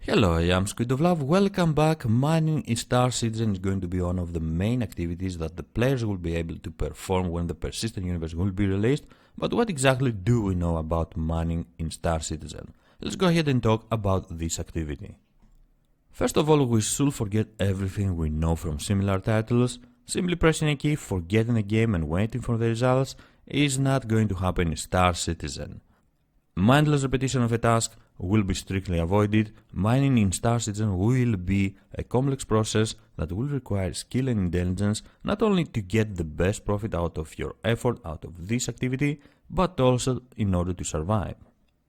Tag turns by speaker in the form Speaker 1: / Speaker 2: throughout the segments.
Speaker 1: Hello, I am SquidofLove. Welcome back. Mining in Star Citizen is going to be one of the main activities that the players will be able to perform when the persistent universe will be released. But what exactly do we know about mining in Star Citizen? Let's go ahead and talk about this activity. First of all, we should forget everything we know from similar titles. Simply pressing a key, forgetting the game and waiting for the results is not going to happen in Star Citizen. Mindless repetition of a task will be strictly avoided. Mining in Star Citizen will be a complex process that will require skill and intelligence, not only to get the best profit out of your effort out of this activity, but also in order to survive.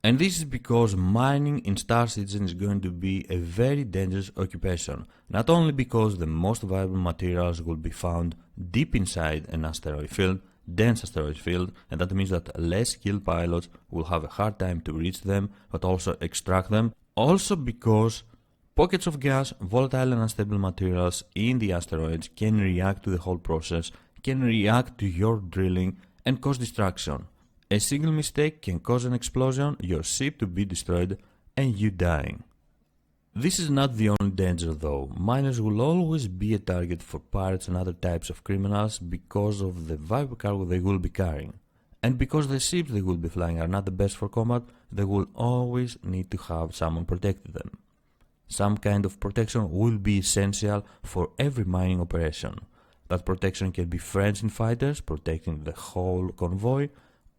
Speaker 1: And this is because mining in Star Citizen is going to be a very dangerous occupation, not only because the most valuable materials will be found deep inside an asteroid field, dense asteroid field, and that means that less skilled pilots will have a hard time to reach them, but also extract them. Also because pockets of gas, volatile and unstable materials in the asteroids can react to the whole process, can react to your drilling and cause destruction. A single mistake can cause an explosion, your ship to be destroyed, and you dying. This is not the only danger though. Miners will always be a target for pirates and other types of criminals because of the valuable cargo they will be carrying. And because the ships they will be flying are not the best for combat, they will always need to have someone protecting them. Some kind of protection will be essential for every mining operation. That protection can be friends and fighters protecting the whole convoy,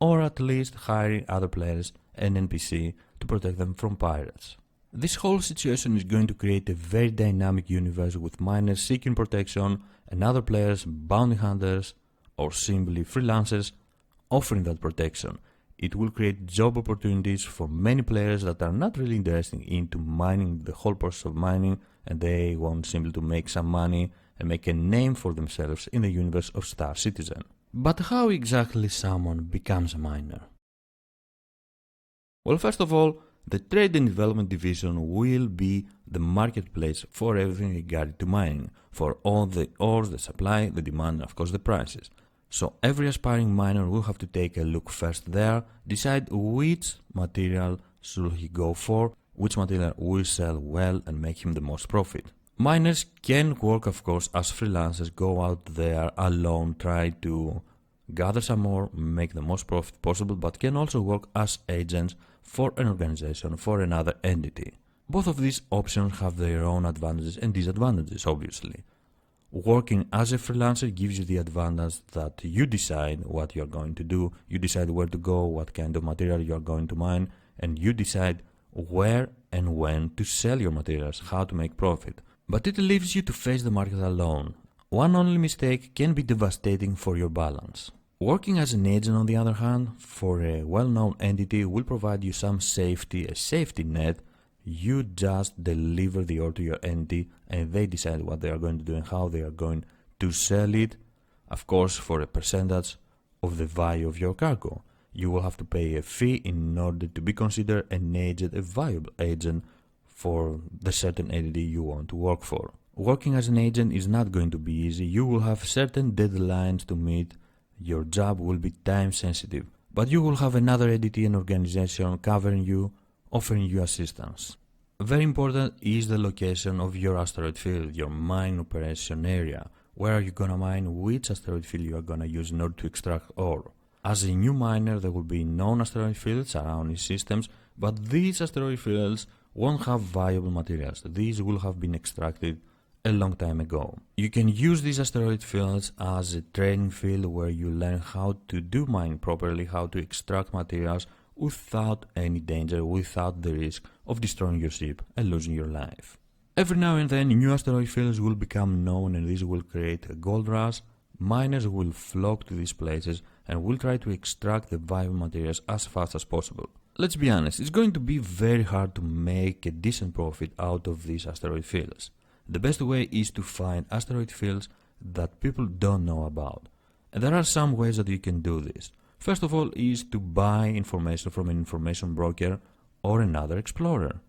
Speaker 1: or at least hiring other players and NPC to protect them from pirates. This whole situation is going to create a very dynamic universe with miners seeking protection and other players, bounty hunters, or simply freelancers offering that protection. It will create job opportunities for many players that are not really interested into mining, the whole process of mining, and they want simply to make some money and make a name for themselves in the universe of Star Citizen. But how exactly someone becomes a miner? Well, first of all, the Trade and Development Division will be the marketplace for everything regarding to mining, for all the ore, the supply, the demand, and of course the prices. So every aspiring miner will have to take a look first there, decide which material should he go for, which material will sell well and make him the most profit. Miners can work, of course, as freelancers, go out there alone, try to gather some ore, make the most profit possible, but can also work as agents for an organization, for another entity. Both of these options have their own advantages and disadvantages, obviously. Working as a freelancer gives you the advantage that you decide what you are going to do, you decide where to go, what kind of material you are going to mine, and you decide where and when to sell your materials, how to make profit. But it leaves you to face the market alone. One only mistake can be devastating for your balance. Working as an agent, on the other hand, for a well-known entity will provide you some safety, a safety net. You just deliver the ore to your entity and they decide what they are going to do and how they are going to sell it, of course for a percentage of the value of your cargo. You will have to pay a fee in order to be considered an agent, a valuable agent for the certain entity you want to work for. Working as an agent is not going to be easy. You will have certain deadlines to meet. Your job will be time sensitive, but you will have another entity and organization covering you, offering you assistance. Very important is the location of your asteroid field, your mine operation area. Where are you gonna mine, which asteroid field you are gonna use in order to extract ore. As a new miner, there will be known asteroid fields around these systems, but these asteroid fields won't have valuable materials. These will have been extracted a long time ago. You can use these asteroid fields as a training field where you learn how to do mining properly, how to extract materials without any danger, without the risk of destroying your ship and losing your life. Every now and then new asteroid fields will become known and this will create a gold rush. Miners will flock to these places and will try to extract the valuable materials as fast as possible. Let's be honest, it's going to be very hard to make a decent profit out of these asteroid fields. The best way is to find asteroid fields that people don't know about. And there are some ways that you can do this. First of all is to buy information from an information broker or another explorer.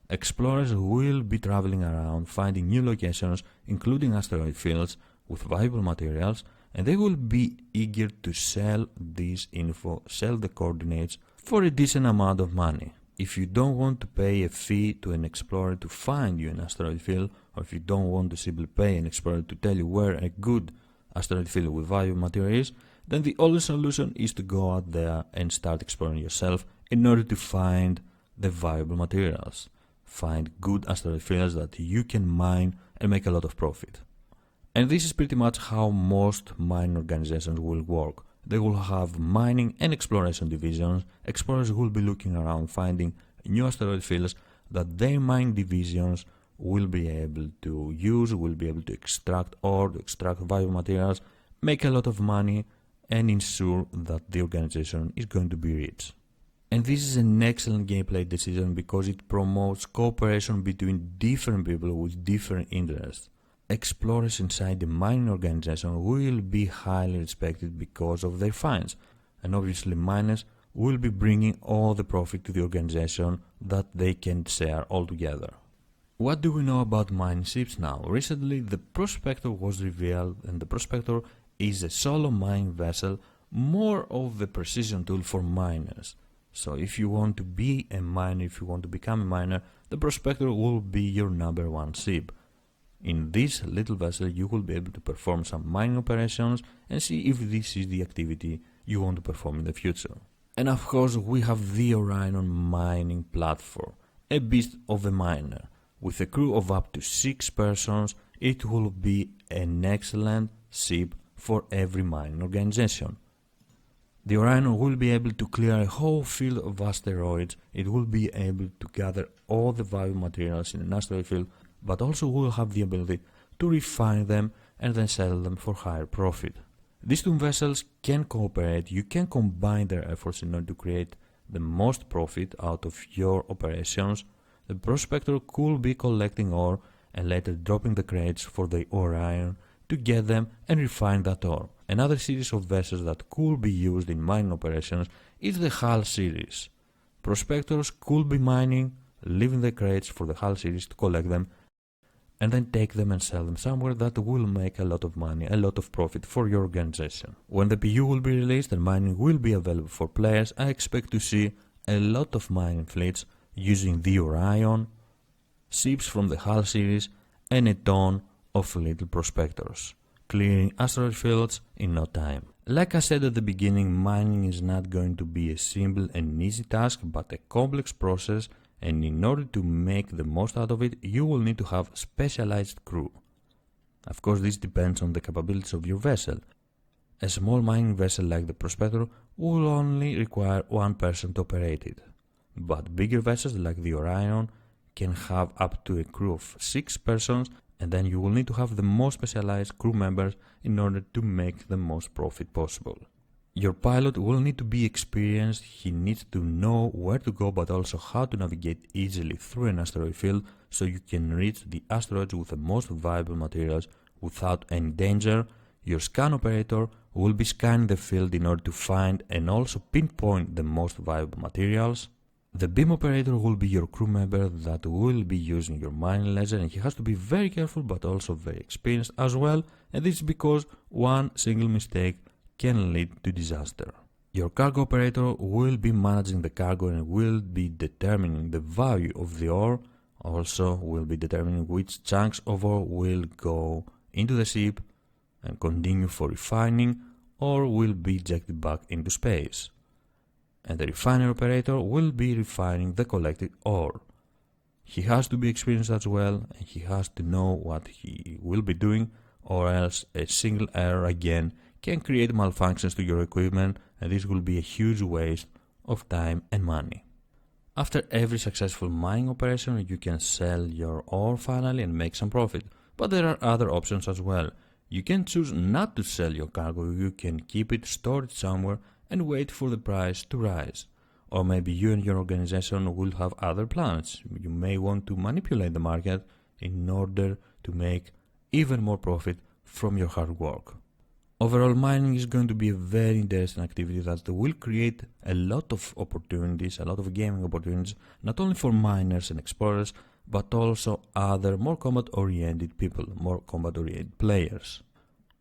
Speaker 1: Explorers will be traveling around finding new locations, including asteroid fields with valuable materials, and they will be eager to sell this info, sell the coordinates for a decent amount of money. If you don't want to pay a fee to an explorer to find you an asteroid field, or if you don't want to simply pay an explorer to tell you where a good asteroid field with valuable material is, then the only solution is to go out there and start exploring yourself in order to find the valuable materials. Find good asteroid fields that you can mine and make a lot of profit. And this is pretty much how most mining organizations will work. They will have mining and exploration divisions. Explorers will be looking around finding new asteroid fields that their mining divisions will be able to use, will be able to extract ore, to extract valuable materials, make a lot of money, and ensure that the organization is going to be rich. And this is an excellent gameplay decision because it promotes cooperation between different people with different interests. Explorers inside the mining organization will be highly respected because of their finds, and obviously miners will be bringing all the profit to the organization that they can share all together. What do we know about mining ships now? Recently the Prospector was revealed, and the Prospector is a solo mining vessel, more of a precision tool for miners. So if you want to be a miner, if you want to become a miner, the Prospector will be your number one ship. In this little vessel you will be able to perform some mining operations and see if this is the activity you want to perform in the future. And of course we have the Orion mining platform, a beast of a miner. With a crew of up to 6 persons, it will be an excellent ship for every mining organization. The Orion will be able to clear a whole field of asteroids. It will be able to gather all the valuable materials in an asteroid field, but also will have the ability to refine them and then sell them for higher profit. These two vessels can cooperate. You can combine their efforts in order to create the most profit out of your operations. The Prospector could be collecting ore and later dropping the crates for the Orion to get them and refine that ore. Another series of vessels that could be used in mining operations is the Hull series. Prospectors could be mining, leaving the crates for the Hull series to collect them, and then take them and sell them somewhere that will make a lot of money, a lot of profit for your organization. When the PU will be released and mining will be available for players, I expect to see a lot of mining fleets using the Orion, ships from the Hull series, and a ton of little prospectors, clearing asteroid fields in no time. Like I said at the beginning, mining is not going to be a simple and easy task, but a complex process, and in order to make the most out of it, you will need to have specialized crew. Of course, this depends on the capabilities of your vessel. A small mining vessel like the Prospector will only require one person to operate it, but bigger vessels like the Orion can have up to a crew of 6 persons, and then you will need to have the most specialized crew members in order to make the most profit possible. Your pilot will need to be experienced. He needs to know where to go, but also how to navigate easily through an asteroid field so you can reach the asteroids with the most viable materials without any danger. Your scan operator will be scanning the field in order to find and also pinpoint the most viable materials. The beam operator will be your crew member that will be using your mining laser, and he has to be very careful but also very experienced as well, and this is because one single mistake can lead to disaster. Your cargo operator will be managing the cargo and will be determining the value of the ore, also will be determining which chunks of ore will go into the ship and continue for refining or will be ejected back into space. And the refiner operator will be refining the collected ore. He has to be experienced as well, and he has to know what he will be doing, or else a single error again can create malfunctions to your equipment, and this will be a huge waste of time and money. After every successful mining operation, you can sell your ore finally and make some profit, but there are other options as well. You can choose not to sell your cargo, you can keep it stored somewhere and wait for the price to rise. Or maybe you and your organization will have other plans. You may want to manipulate the market in order to make even more profit from your hard work. Overall, mining is going to be a very interesting activity that will create a lot of opportunities, a lot of gaming opportunities, not only for miners and explorers, but also other more combat-oriented people, more combat-oriented players.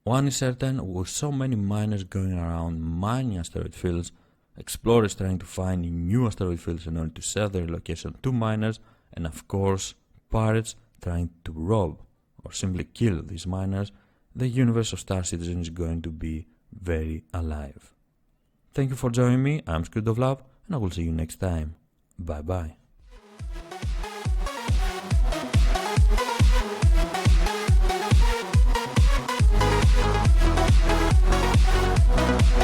Speaker 1: One is certain, with so many miners going around mining asteroid fields, explorers trying to find new asteroid fields in order to sell their location to miners, and of course, pirates trying to rob or simply kill these miners, the universe of Star Citizen is going to be very alive. Thank you for joining me. I'm SquidofLove, and I will see you next time. Bye bye.